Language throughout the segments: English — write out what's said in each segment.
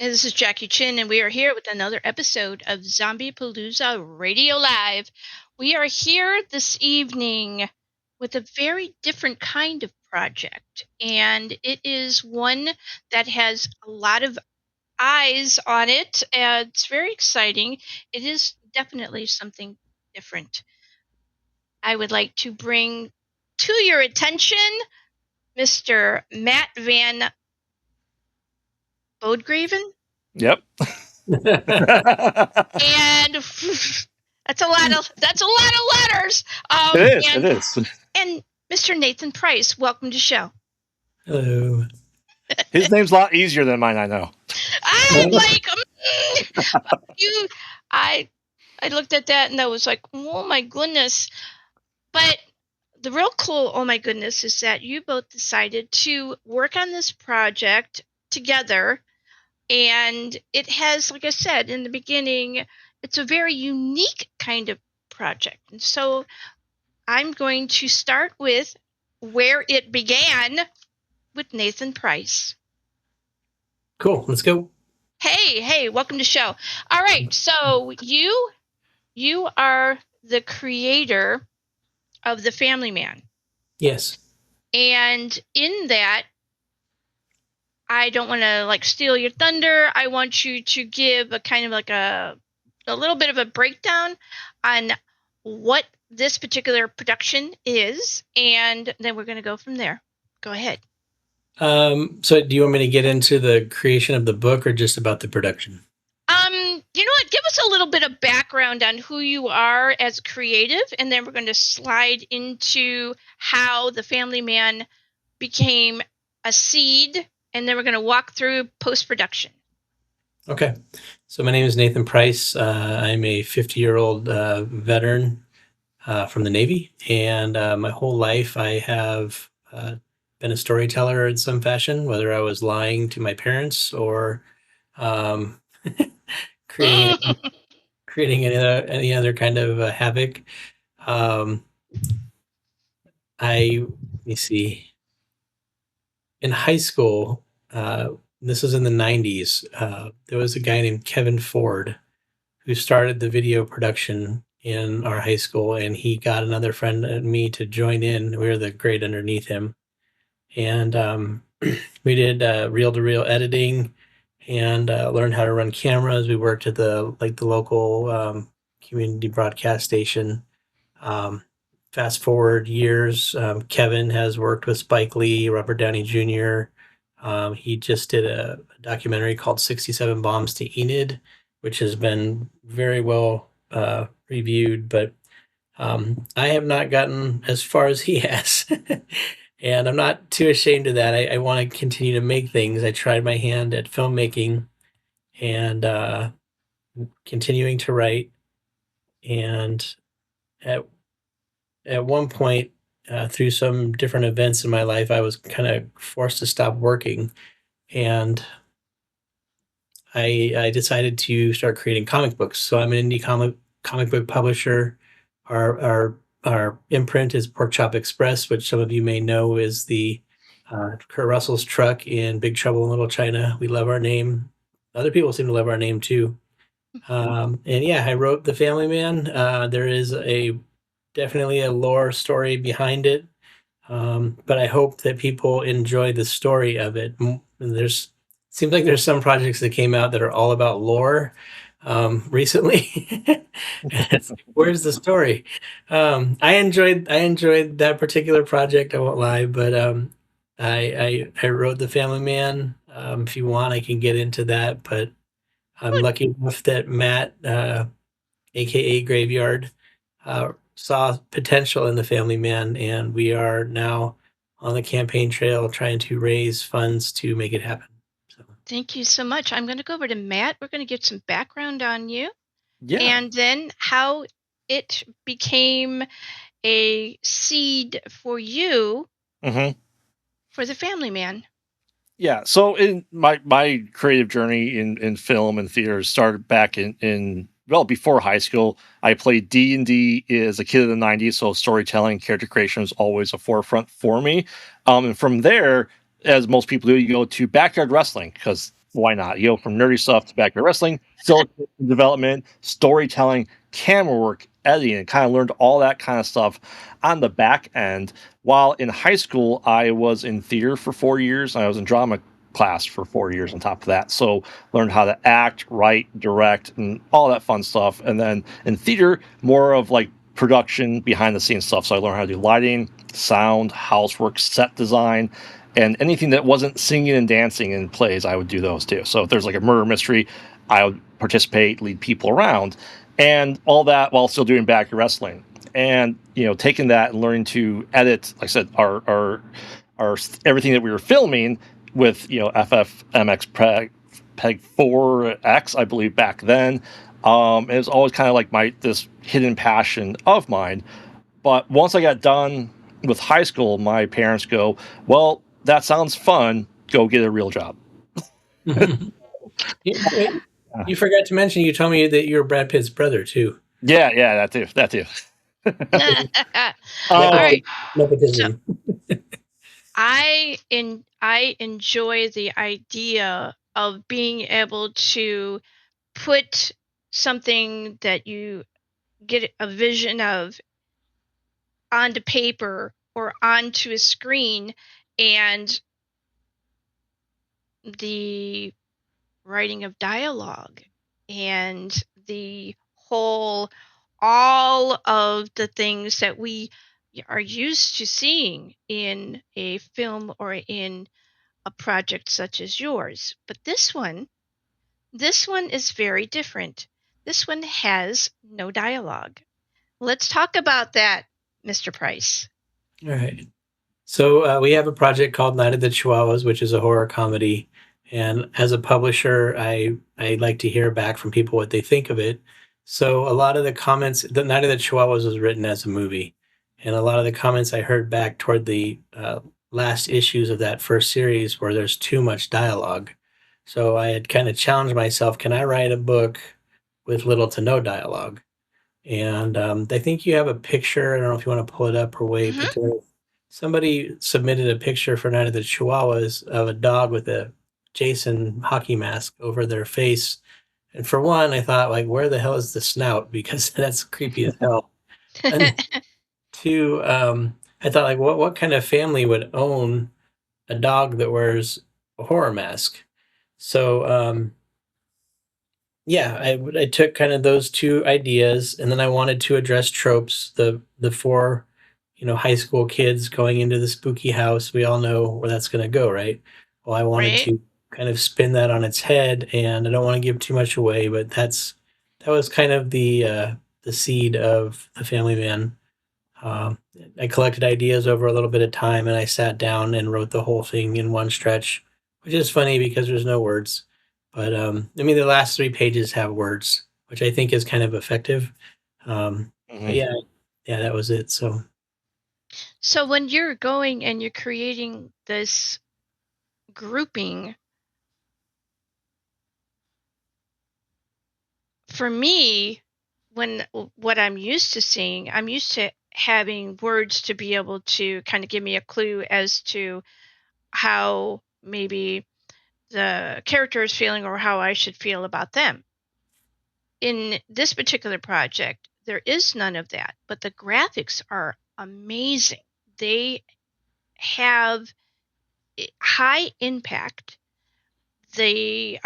And this is Jackie Chin, and we are here with another episode of Zombiepalooza Radio Live. We are here this evening with a very different kind of project, and it is one that has a lot of eyes on it, and it's very exciting. It is definitely something different. I would like to bring to your attention Mr. Matt Van Bodegraven. Yep. And that's a lot of letters. It is. And Mr. Nathan Price, welcome to the show. Hello. His name's a lot easier than mine, I know. I'm like, I looked at that and I was like, oh my goodness. But the real cool, oh my goodness, is that you both decided to work on this project together. And it has, like I said in the beginning, it's a very unique kind of project. And so I'm going to start with where it began with Nathan Price. Cool. Let's go. Hey, welcome to the show. All right. So you are the creator of The Family Man. Yes. And in that, I don't want to steal your thunder. I want you to give a kind of a little bit of a breakdown on what this particular production is, and then we're going to go from there. Go ahead. So do you want me to get into the creation of the book or just about the production? You know what? Give us a little bit of background on who you are as a creative, and then we're going to slide into how The Family Man became a seed, and then we're going to walk through post-production. Okay. So my name is Nathan Price. I'm a 50-year-old veteran from the Navy, and my whole life I have been a storyteller in some fashion, whether I was lying to my parents or creating any other kind of havoc. Let me see. In high school, this was in the 90s, there was a guy named Kevin Ford who started the video production in our high school, and he got another friend and me to join in. We were the grade underneath him. And we did reel-to-reel editing and learned how to run cameras. We worked at the local community broadcast station. Fast forward years, Kevin has worked with Spike Lee, Robert Downey Jr. He just did a documentary called 67 Bombs to Enid, which has been very well reviewed, but I have not gotten as far as he has. And I'm not too ashamed of that. I want to continue to make things. I tried my hand at filmmaking and continuing to write. And at one point, through some different events in my life, I was kind of forced to stop working. And I decided to start creating comic books. So I'm an indie comic book publisher. Our imprint is Pork Chop Express, which some of you may know is the Kurt Russell's truck in Big Trouble in Little China. We love our name. Other people seem to love our name too. And yeah, I wrote The Family Man. There is definitely a lore story behind it, but I hope that people enjoy the story of it. Seems like there's some projects that came out that are all about lore recently. Where's the story? I enjoyed that particular project, I won't lie, but I wrote The Family Man. If you want, I can get into that, but I'm lucky enough that Matt, aka Graveyard, saw potential in The Family Man, and we are now on the campaign trail trying to raise funds to make it happen. So. Thank you so much. I'm going to go over to Matt. We're going to get some background on you. Yeah. And then how it became a seed for you for The Family Man. Yeah. So in my creative journey in film and theater started back in before high school. I played D&D as a kid in the 90s, so storytelling, character creation was always a forefront for me. And from there, as most people do, you go to backyard wrestling because why not? You go from nerdy stuff to backyard wrestling, still development, storytelling, camera work, editing, and kind of learned all that kind of stuff on the back end. While in high school, I was in theater for 4 years, and I was in drama class for 4 years on top of that. So learned how to act, write, direct, and all that fun stuff. And then in theater, more of like production, behind the scenes stuff. So I learned how to do lighting, sound, housework, set design, and anything that wasn't singing and dancing in plays, I would do those too. So if there's like a murder mystery, I would participate, lead people around, and all that while still doing backyard wrestling. And taking that and learning to edit, like I said, our everything that we were filming with FFMX Peg 4X, I believe back then. It was always kind of like this hidden passion of mine. But once I got done with high school, my parents go, "Well, that sounds fun. Go get a real job." You forgot to mention, you told me that you're Brad Pitt's brother too. Yeah, that too. All right. Nepotism. So, I enjoy the idea of being able to put something that you get a vision of onto paper or onto a screen, and the writing of dialogue and the all of the things that we are used to seeing in a film or in a project such as yours. But this one is very different. This one has no dialogue. Let's talk about that, Mr. Price. All right. So we have a project called Night of the Chihuahuas, which is a horror comedy. And as a publisher, I like to hear back from people what they think of it. So a lot of the comments, the Night of the Chihuahuas was written as a movie. And a lot of the comments I heard back toward the last issues of that first series where there's too much dialogue. So I had kind of challenged myself, can I write a book with little to no dialogue? And I think you have a picture. I don't know if you want to pull it up or wait, but somebody submitted a picture for Night of the Chihuahuas of a dog with a Jason hockey mask over their face. And for one, I thought, like, where the hell is the snout? Because that's creepy as hell. And two, I thought, like, what kind of family would own a dog that wears a horror mask? So, yeah, I took kind of those two ideas, and then I wanted to address tropes. The four, high school kids going into the spooky house. We all know where that's going to go, right? Well, I wanted to kind of spin that on its head, and I don't want to give too much away, but that was kind of the seed of the Family Man. I collected ideas over a little bit of time, and I sat down and wrote the whole thing in one stretch, which is funny because there's no words. But the last 3 pages have words, which I think is kind of effective. But yeah, that was it. So when you're going and you're creating this grouping, for me, what I'm used to seeing, I'm used to having words to be able to kind of give me a clue as to how maybe the character is feeling or how I should feel about them. In this particular project, there is none of that, but the graphics are amazing. They have high impact. The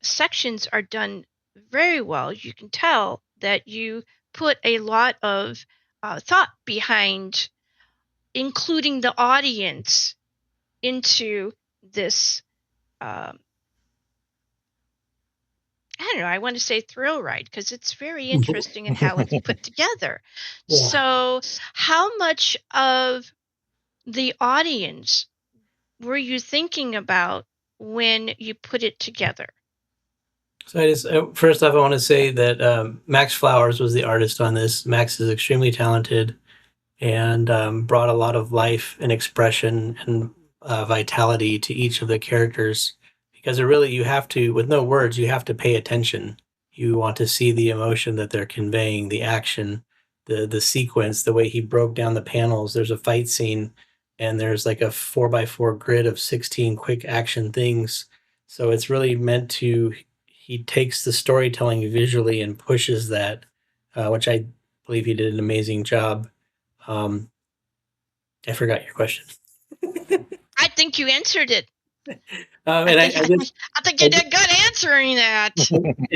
sections are done very well. You can tell that you put a lot of thought behind including the audience into this I don't know, I want to say thrill ride because it's very interesting in how it's put together. Yeah. So how much of the audience were you thinking about when you put it together? So first off, I want to say that Max Flowers was the artist on this. Max is extremely talented and brought a lot of life and expression and vitality to each of the characters. Because you have to, with no words, you have to pay attention. You want to see the emotion that they're conveying, the action, the sequence, the way he broke down the panels. There's a fight scene, and there's like a 4x4 grid of 16 quick action things. So it's really meant to, he takes the storytelling visually and pushes that, which I believe he did an amazing job. I forgot your question. I think you answered it. And I think you did good answering that.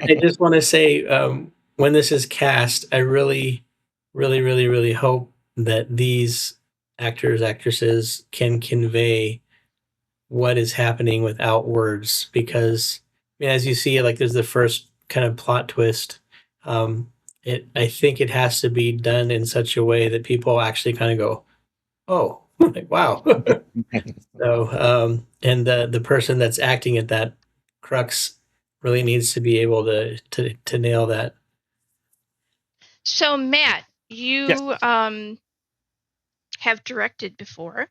I just want to say, when this is cast, I really, really, really, really hope that these actors, actresses can convey what is happening without words. Because, I mean, as you see, like there's the first kind of plot twist. I think it has to be done in such a way that people actually kind of go, "Oh, like, wow." So, and the person that's acting at that crux really needs to be able to nail that. So, Matt, Yes. you have directed before.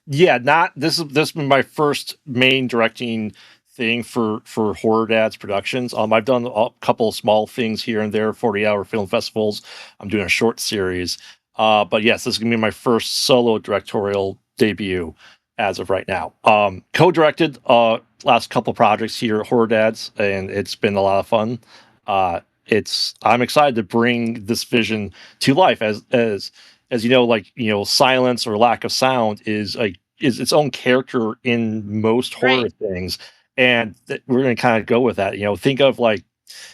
Yeah, not this has been my first main directing thing for Horror Dads Productions. I've done a couple of small things here and there, 40-hour film festivals. I'm doing a short series. But yes, this is gonna be my first solo directorial debut as of right now. Co-directed last couple projects here at Horror Dads, and it's been a lot of fun. I'm excited to bring this vision to life as you know, like, you know, silence or lack of sound is its own character in most horror Right. things, and we're going to kind of go with that. You know, think of like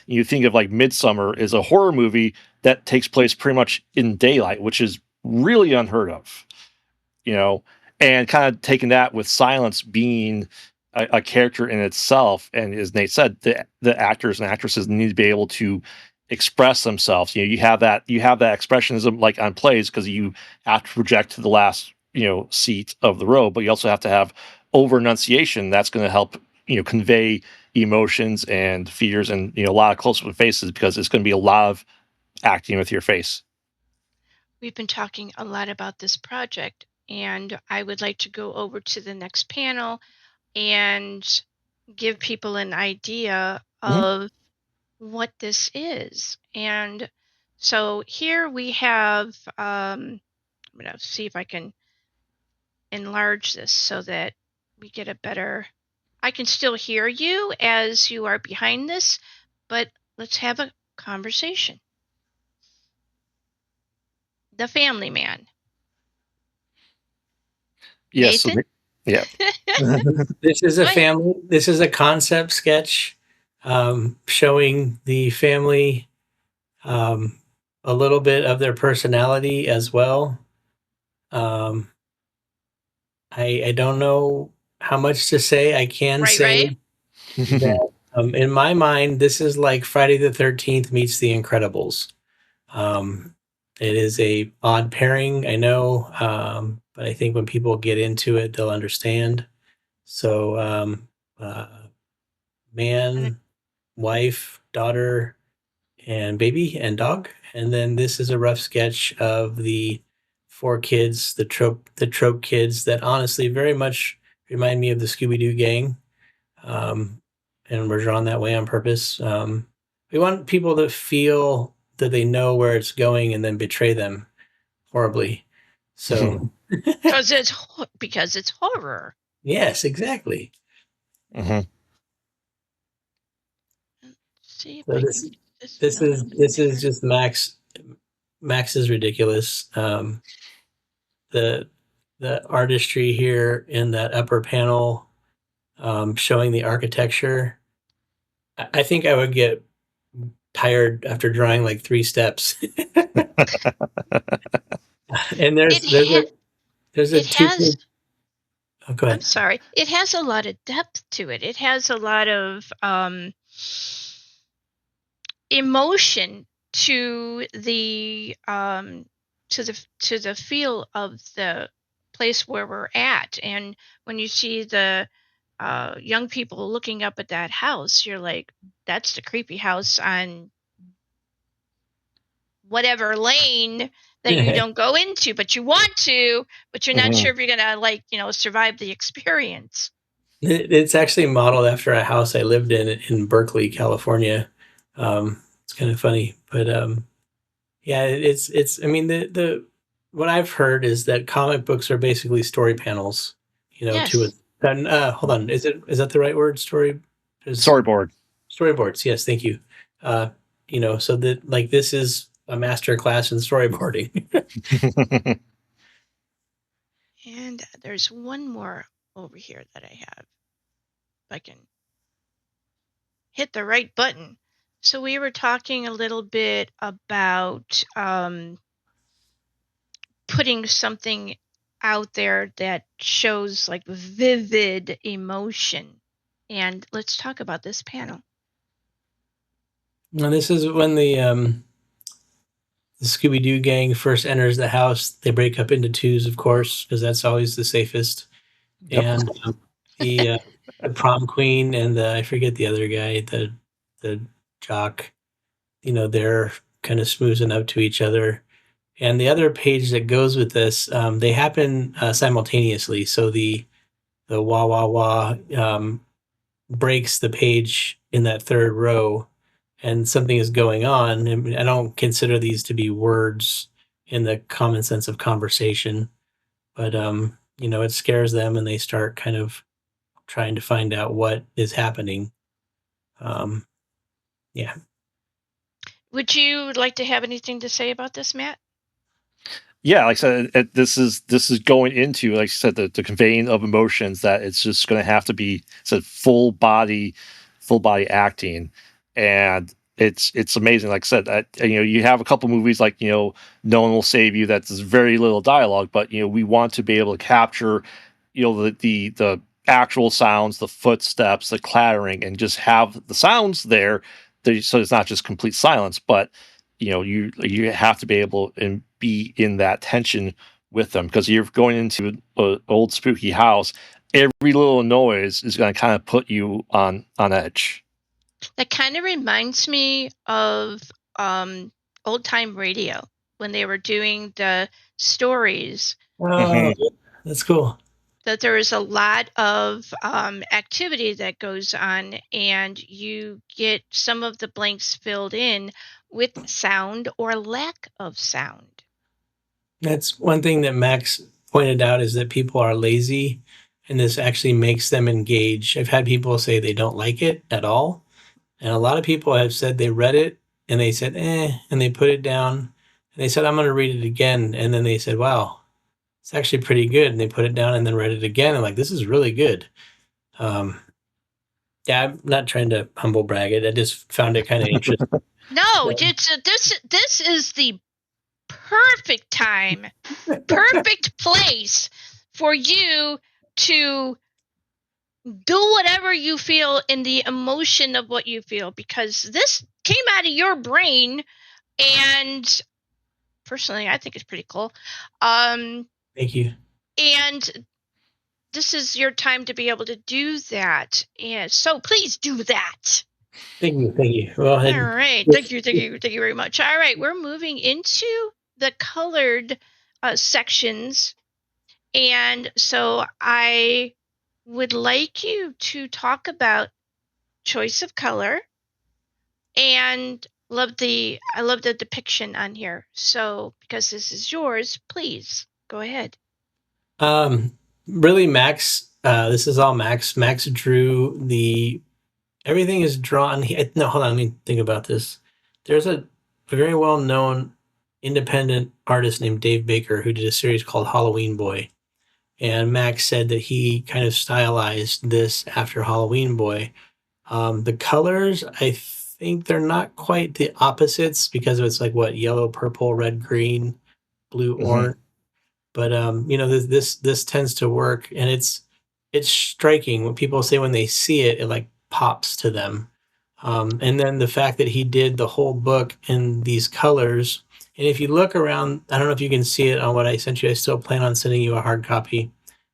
Midsummer is a horror movie that takes place pretty much in daylight, which is really unheard of. You know, and kind of taking that with silence being a character in itself, and as Nate said, the actors and actresses need to be able to express themselves. You know, you have that expressionism like on plays because you have to project to the last, you know, seat of the row, but you also have to have over enunciation that's going to help, you know, convey emotions and fears, and, you know, a lot of close up faces, because it's going to be a lot of acting with your face. We've been talking a lot about this project, and I would like to go over to the next panel and give people an idea of what this is. And so here we have, I'm going to see if I can enlarge this so that we get a better, I can still hear you as you are behind this, but let's have a conversation. The Family Man. Yes. Nathan? Yeah. This is a Go ahead. family. This is a concept sketch, showing the family, a little bit of their personality as well. I don't know how much to say. I can say that, in my mind, this is like Friday the 13th meets The Incredibles. It is a odd pairing, I know, but I think when people get into it, they'll understand. So, uh, man, wife, daughter, and baby and dog. And then this is a rough sketch of the four kids, the trope kids that honestly very much remind me of the Scooby Doo gang. And we're drawn that way on purpose. We want people to feel that they know where it's going and then betray them horribly. So, because it's horror. yes, exactly. See if So I this can get this this film is in this there. is just Max. Max is ridiculous. The artistry here in that upper panel, showing the architecture. I think I would get tired after drawing like 3 steps. And there's a It 2 has, Oh, go I'm ahead. sorry, it has a lot of depth to it. It has a lot of emotion to the to the feel of the place where we're at. And when you see the young people looking up at that house, you're like, that's the creepy house on whatever lane that you don't go into, but you want to, but you're not sure if you're gonna, like, survive the experience. It's actually modeled after a house I lived in Berkeley, California. It's kind of funny, but yeah, it's. I mean, the what I've heard is that comic books are basically story panels, to Yes. Then, hold on. Is that the right word? Storyboard. Storyboards. Yes, thank you. So that like this is a master class in storyboarding. And there's one more over here that I have. If I can hit the right button. So we were talking a little bit about putting something out there that shows like vivid emotion. And let's talk about this panel. And this is when the Scooby-Doo gang first enters the house. They break up into twos, of course, because that's always the safest. Yep. And the prom queen and I forget the other guy, the jock, they're kind of smoozing up to each other. And the other page that goes with this, they happen simultaneously. So the wah wah wah breaks the page in that third row, and something is going on. And I don't consider these to be words in the common sense of conversation, but it scares them, and they start kind of trying to find out what is happening. Yeah. Would you like to have anything to say about this, Matt? Yeah, like I said, this is going into, like I said, the conveying of emotions, that it's just going to have to be full body acting, and it's amazing. Like I said, you have a couple movies like No One Will Save You, that's very little dialogue, but we want to be able to capture the actual sounds, the footsteps, the clattering, and just have the sounds there, so it's not just complete silence, but you have to be able and be in that tension with them, because you're going into an old spooky house. Every little noise is going to kind of put you on edge. That kind of reminds me of old time radio when they were doing the stories. Oh, that's cool. That there is a lot of activity that goes on, and you get some of the blanks filled in with sound or lack of sound. That's one thing that Max pointed out, is that people are lazy, and this actually makes them engage. I've had people say they don't like it at all. And a lot of people have said they read it and they said, and they put it down. And they said, I'm going to read it again. And then they said, wow, it's actually pretty good. And they put it down and then read it again. And like, this is really good. Yeah, I'm not trying to humble brag it. I just found it kind of interesting. No, this is the perfect time, perfect place for you to do whatever you feel in the emotion of what you feel, because this came out of your brain, and personally I think it's pretty cool. Thank you. And this is your time to be able to do that, and so please do that. Thank you. Well, all right, thank you very much. All right, we're moving into the colored sections, and so I would like you to talk about choice of color, and I love the depiction on here. So because this is yours, please go ahead. Really, Max, this is all Max. Max drew everything is drawn. No, hold on, let me think about this. There's a very well-known independent artist named Dave Baker who did a series called Halloween Boy. And Max said that he kind of stylized this after Halloween Boy. The colors, I think they're not quite the opposites, because it's like yellow, purple, red, green, blue, orange. But this tends to work, and it's striking when people say when they see it, it like pops to them. And then the fact that he did the whole book in these colors. And if you look around, I don't know if you can see it on what I sent you. I still plan on sending you a hard copy.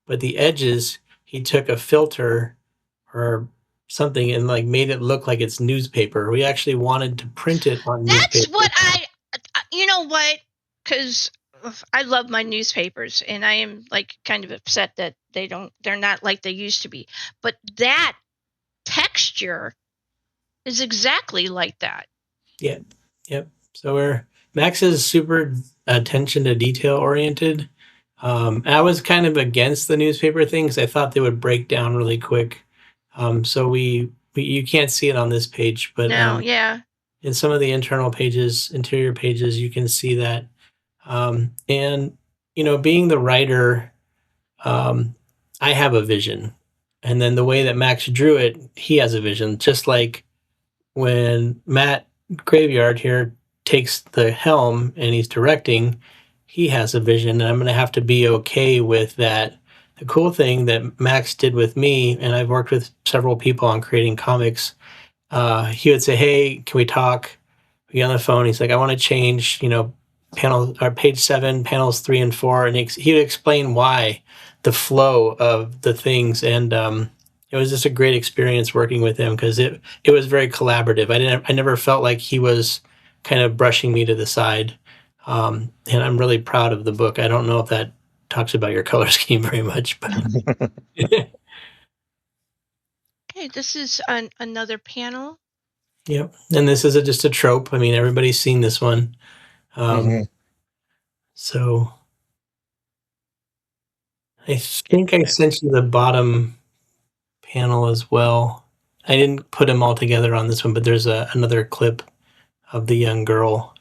But the edges, he took a filter or something and like made it look like it's newspaper. We actually wanted to print it on newspaper. That's what you know what? Because I love my newspapers, and I am like kind of upset that they're not like they used to be. But that texture is exactly like that. Yeah. Yep. So Max is super attention to detail oriented. I was kind of against the newspaper thing because I thought they would break down really quick. So we you can't see it on this page, but No, yeah. in some of the internal pages, interior pages, you can see that. And being the writer, I have a vision, and then the way that Max drew it, he has a vision. Just like when Matt Graveyard here takes the helm and he's directing, he has a vision, and I'm going to have to be okay with that. The cool thing that Max did with me, and I've worked with several people on creating comics, he would say, "Hey, can we talk?" We get on the phone. He's like, "I want to change, panel or page 7, panels 3 and 4," and he would explain why, the flow of the things, and it was just a great experience working with him because it was very collaborative. I never felt like he was kind of brushing me to the side, and I'm really proud of the book. I don't know if that talks about your color scheme very much, but Okay, this is another panel. yep. And this is just a trope. I mean, everybody's seen this one. So I think I sent you the bottom panel as well. I didn't put them all together on this one, but there's another clip of the young girl.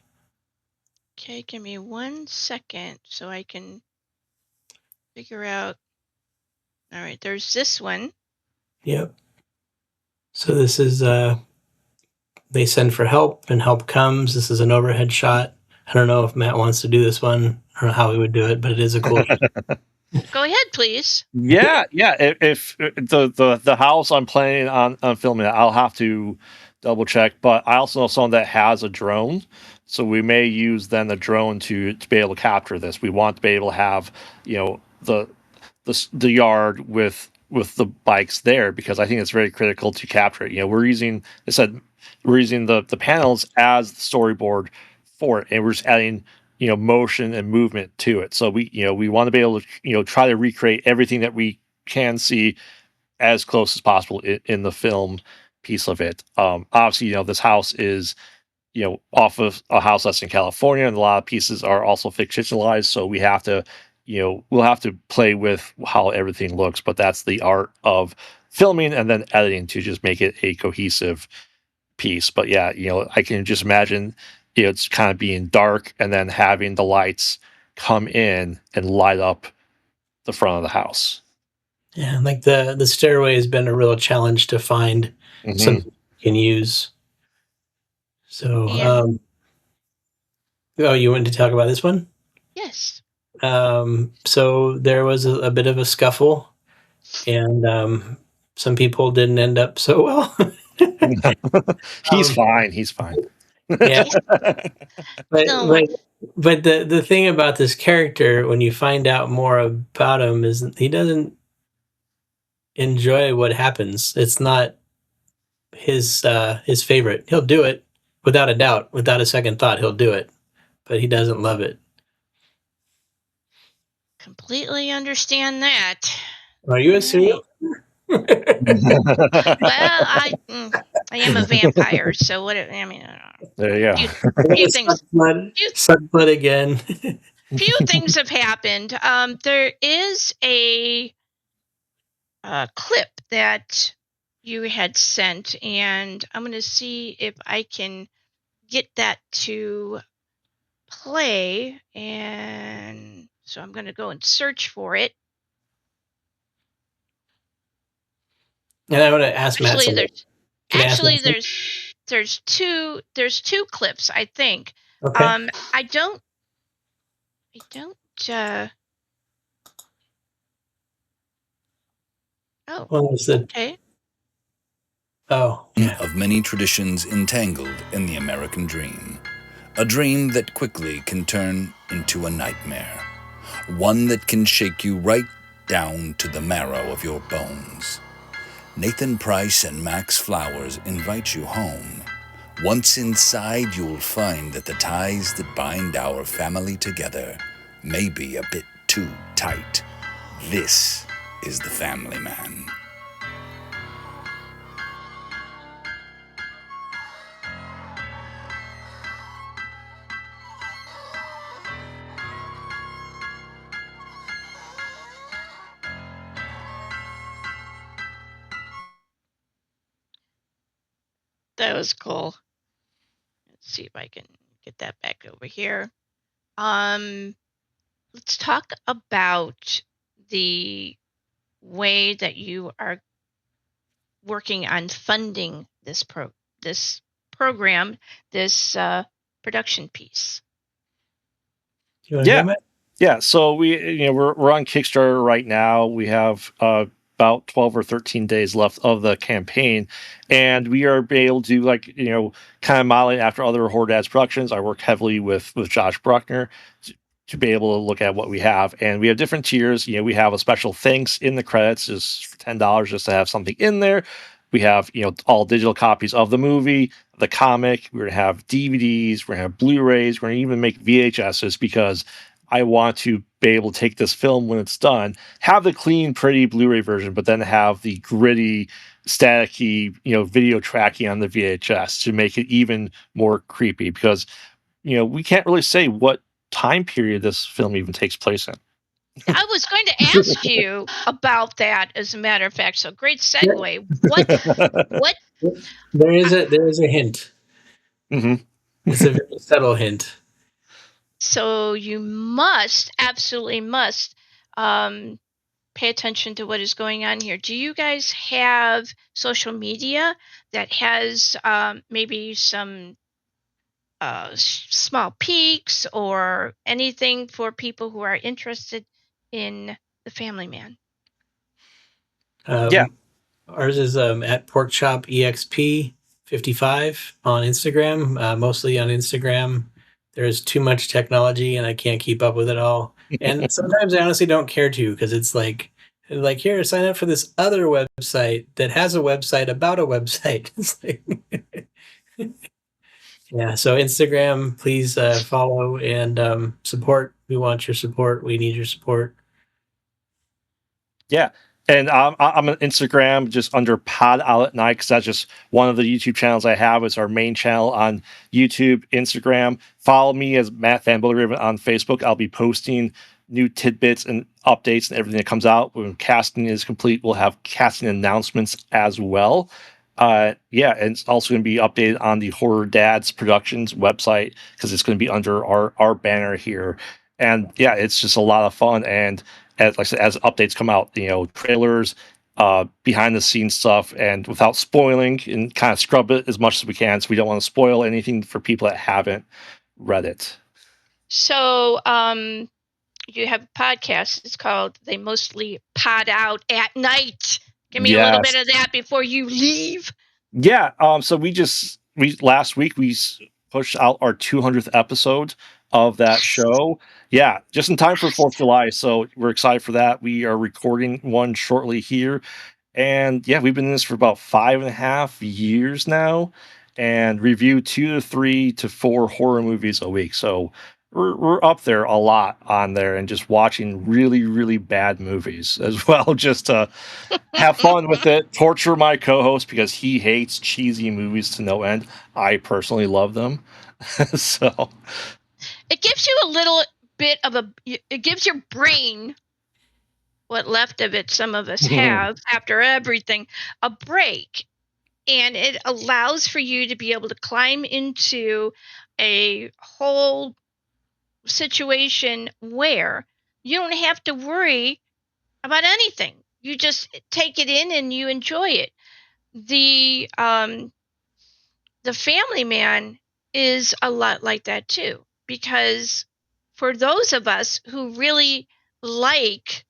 Okay, give me 1 second so I can figure out. All right, there's this one. Yep. So this is they send for help and help comes. This is an overhead shot. I don't know if Matt wants to do this one. I don't know how he would do it, but it is a cool shot. Go ahead, please. Yeah. If the house I'm planning on filming, I'll have to double check. But I also know someone that has a drone, so we may use then the drone to be able to capture this. We want to be able to have the yard with the bikes there, because I think it's very critical to capture it. We're using, I said, we're using the panels as the storyboard for it, and we're just adding motion and movement to it. So we want to be able to try to recreate everything that we can see as close as possible in the film piece of it. Obviously, this house is off of a house that's in California, and a lot of pieces are also fictionalized. So we have to, we'll have to play with how everything looks. But that's the art of filming and then editing to just make it a cohesive piece. But yeah, I can just imagine it's kind of being dark and then having the lights come in and light up the front of the house. Yeah, like the stairway has been a real challenge to find something you can use. So, Yeah. oh, you wanted to talk about this one? Yes. So there was a bit of a scuffle, and some people didn't end up so well. He's fine. He's fine. Yeah, but No. but the thing about this character, when you find out more about him, is he doesn't enjoy what happens. It's not his favorite. He'll do it without a doubt, without a second thought. He'll do it, but he doesn't love it. Completely understand that. Are you a serial? Well, I am a vampire, so what? I mean, I don't know. There you go. Few things. Sunblood again. Few things have happened. There is a clip that you had sent, and I'm going to see if I can get that to play. And so I'm going to go and search for it. And I want to ask Matt something. There's two clips, I think. Okay. I don't oh, Well, okay. Oh, yeah. Of many traditions entangled in the American dream. A dream that quickly can turn into a nightmare. One that can shake you right down to the marrow of your bones. Nathan Price and Max Flowers invite you home. Once inside, you'll find that the ties that bind our family together may be a bit too tight. This is The Family Man. That was cool. Let's see if I can get that back over here. Let's talk about the way that you are working on funding this program, this production piece. You want to go, Matt? Yeah, so we're on Kickstarter right now. We have about 12 or 13 days left of the campaign, and we are able to kind of model it after other Horror Dads productions. I work heavily with Josh Bruckner to be able to look at what we have, and we have different tiers. We have a special thanks in the credits, just for $10, just to have something in there. We have all digital copies of the movie, the comic. We're gonna have DVDs. We're gonna have Blu-rays. We're gonna even make VHSs because I want to be able to take this film when it's done, have the clean, pretty Blu-ray version, but then have the gritty, staticky, video tracking on the VHS to make it even more creepy. Because we can't really say what time period this film even takes place in. I was going to ask you about that, as a matter of fact. So great segue. What? There is a hint. Mm-hmm. It's a very subtle hint. So you absolutely must, pay attention to what is going on here. Do you guys have social media that has maybe some small peaks or anything for people who are interested in the Family Man? Yeah. Ours is at Porkchop EXP 55 on Instagram, mostly on Instagram. There's too much technology and I can't keep up with it all. And sometimes I honestly don't care to, because it's like, here, sign up for this other website that has a website about a website. It's like, yeah. So Instagram, please follow and support. We want your support. We need your support. Yeah. And I'm on Instagram just under Pod Out at Night, because that's just one of the YouTube channels I have. It's our main channel on YouTube, Instagram. Follow me as Matt Van Bodegraven on Facebook. I'll be posting new tidbits and updates and everything that comes out. When casting is complete, we'll have casting announcements as well. And it's also going to be updated on the Horror Dads Productions website, because it's going to be under our banner here. And yeah, it's just a lot of fun. And as updates come out, trailers, behind the scenes stuff, and without spoiling, and kind of scrub it as much as we can, so we don't want to spoil anything for people that haven't read it. So, you have a podcast. It's called They Mostly Pod Out at Night. Give me a little bit of that before you leave. Yeah. So last week we pushed out our 200th episode of that show. Yeah, just in time for 4th of July. So we're excited for that. We are recording one shortly here. And yeah, we've been in this for about 5.5 years now, and review 2 to 3 to 4 horror movies a week. So we're up there a lot on there, and just watching really, really bad movies as well, just to have fun with it, torture my co-host because he hates cheesy movies to no end. I personally love them. So it gives you a little bit of it gives your brain, what left of it some of us have after everything, a break. And it allows for you to be able to climb into a whole situation where you don't have to worry about anything. You just take it in and you enjoy it. The Family Man is a lot like that too, because for those of us who really like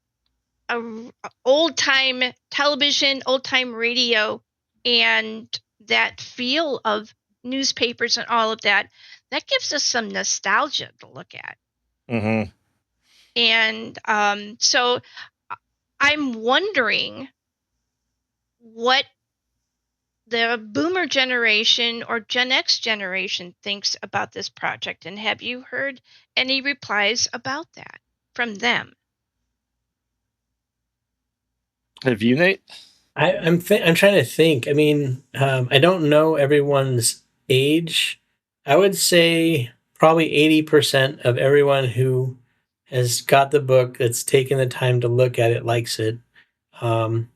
old time television, old time radio, and that feel of newspapers and all of that, that gives us some nostalgia to look at. Mm-hmm. And so I'm wondering what the boomer generation or Gen X generation thinks about this project, and have you heard any replies about that from them? Have you, Nate? I'm trying to think. I mean, I don't know everyone's age. I would say probably 80% of everyone who has got the book, that's taken the time to look at it, likes it. And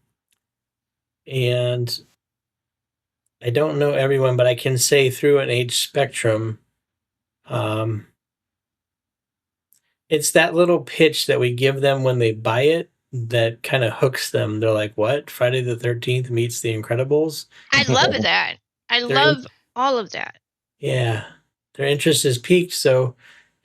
I don't know everyone, but I can say through an age spectrum, it's that little pitch that we give them when they buy it that kind of hooks them. They're like, "What? Friday the 13th meets The Incredibles?" I love that. I They're in, love all of that. yeah, their interest is piqued. So,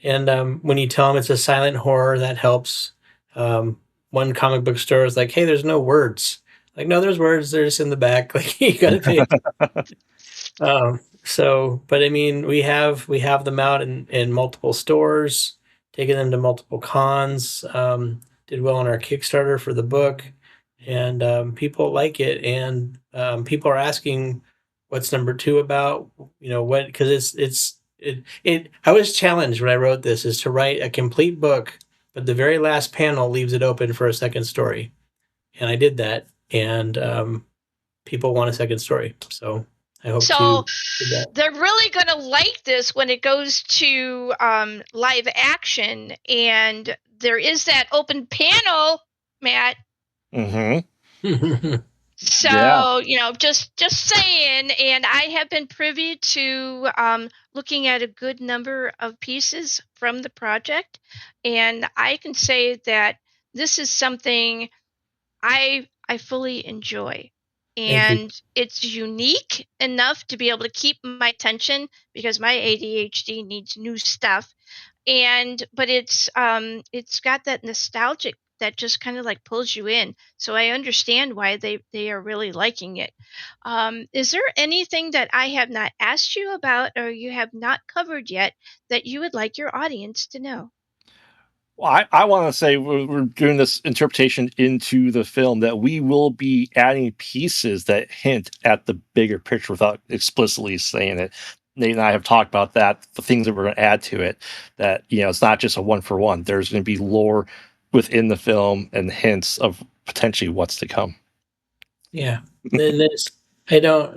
and when you tell them it's a silent horror, that helps. One comic book store is like, "Hey, there's no words." Like, no, there's words. They're just in the back. Like, you got to pay. So, but I mean, we have them out in multiple stores, taking them to multiple cons. Did well on our Kickstarter for the book, and people like it. And people are asking, "What's number two about?" You know what? Because it. I was challenged when I wrote this is to write a complete book, but the very last panel leaves it open for a second story, and I did that. And people want a second story, so I hope So to do that. they're really going to like this when it goes to live action, and there is that open panel, Matt. Mm-hmm. So Yeah. just saying. And I have been privy to looking at a good number of pieces from the project, and I can say that this is something I fully enjoy. Thank you. And it's unique enough to be able to keep my attention because my ADHD needs new stuff. But it's got that nostalgic that just kind of like pulls you in. So I understand why they are really liking it. Is there anything that I have not asked you about or you have not covered yet that you would like your audience to know? Well, I want to say we're doing this interpretation into the film that we will be adding pieces that hint at the bigger picture without explicitly saying it. Nate and I have talked about that, the things that we're going to add to it, that, it's not just a one for one. There's going to be lore within the film and hints of potentially what's to come. Yeah. Then I don't.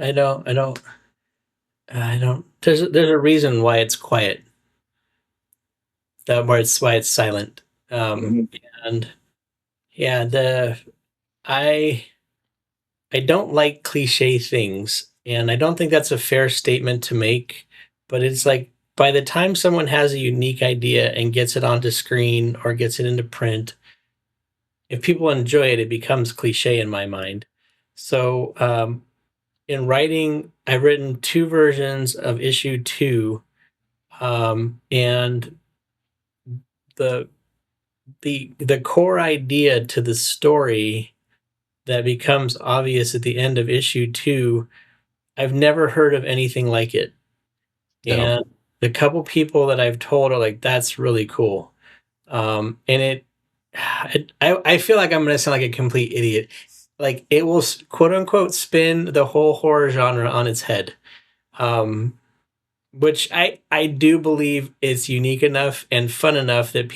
There's a reason why it's quiet. Why it's silent. And yeah, I I don't like cliche things, and I don't think that's a fair statement to make. But it's like by the time someone has a unique idea and gets it onto screen or gets it into print, if people enjoy it, it becomes cliche in my mind. So in writing, I've written two versions of issue 2, and the the core idea to the story that becomes obvious at the end of issue 2, I've never heard of anything like it. No. And the couple people that I've told are like, "That's really cool." And I feel like I'm going to sound like a complete idiot. Like it will quote unquote spin the whole horror genre on its head. Which I do believe is unique enough and fun enough that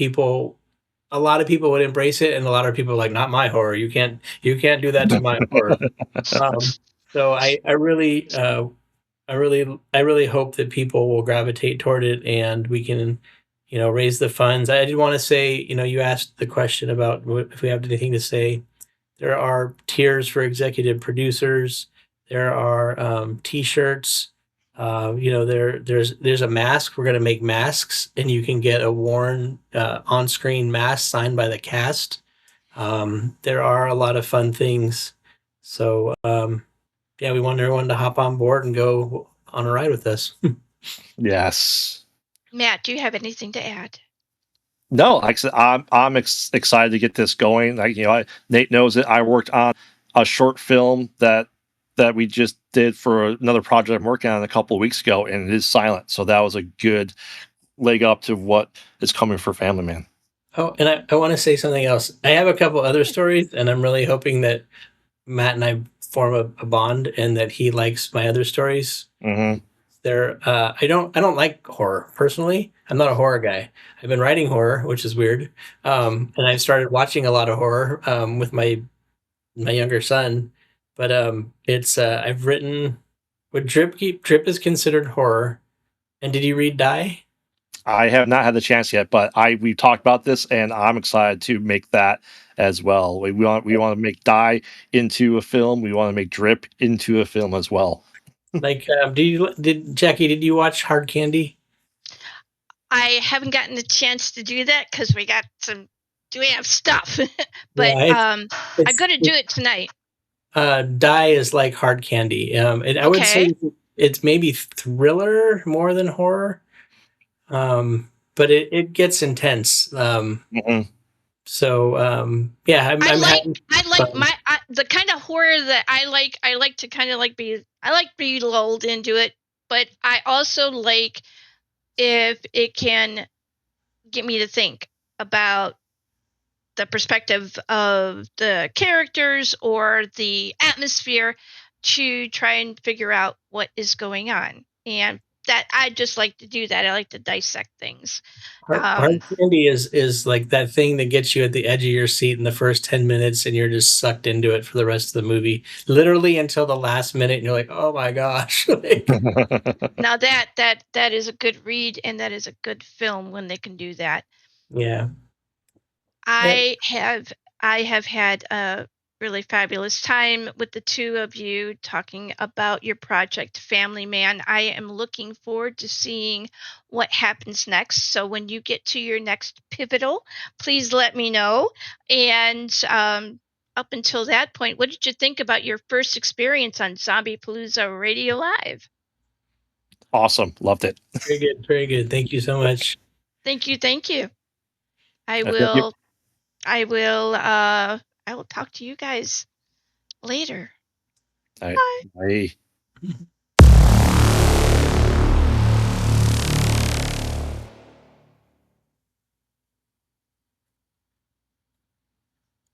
a lot of people would embrace it, and a lot of people are like, "Not my horror. You can't do that to my horror." So I really hope that people will gravitate toward it, and we can, raise the funds. I did want to say, you asked the question about if we have anything to say. There are tiers for executive producers. There are T-shirts. There's a mask. We're going to make masks, and you can get a worn on-screen mask signed by the cast. There are a lot of fun things. So yeah, we want everyone to hop on board and go on a ride with us. Yes. Matt, do you have anything to add? No, like I said, I'm excited to get this going. Nate knows that I worked on a short film that we just did for another project I'm working on a couple of weeks ago, and it is silent. So that was a good leg up to what is coming for Family Man. Oh, and I want to say something else. I have a couple other stories, and I'm really hoping that Matt and I form a bond, and that he likes my other stories. Mm-hmm. I don't like horror personally. I'm not a horror guy. I've been writing horror, which is weird, and I've started watching a lot of horror with my younger son. But it's I've written what Drip is considered horror. And did you read Die? I have not had the chance yet, but we talked about this, and I'm excited to make that as well. We want to make Die into a film. We want to make Drip into a film as well. Like, did you watch Hard Candy? I haven't gotten a chance to do that because we have stuff. But Yeah, I'm gonna do it tonight. Die is like Hard Candy. And I would Okay. say it's maybe thriller more than horror. But it gets intense. Mhm. So yeah, I'm having fun. The kind of horror that I like. I like to kind of be lulled into it, but I also like if it can get me to think about the perspective of the characters or the atmosphere to try and figure out what is going on. And that I just like to do that. I like to dissect things. Hard Candy is like that thing that gets you at the edge of your seat in the first 10 minutes and you're just sucked into it for the rest of the movie. Literally until the last minute and you're like, "Oh my gosh." Like, Now that is a good read and that is a good film when they can do that. yeah. I have had a really fabulous time with the two of you talking about your project Family Man. I am looking forward to seeing what happens next. So when you get to your next pivotal, please let me know. And up until that point, what did you think about your first experience on Zombiepalooza Radio Live? Awesome. Loved it. Very good. Very good. Thank you so much. Thank you. I Thank you. will I will talk to you guys later. All right. Bye.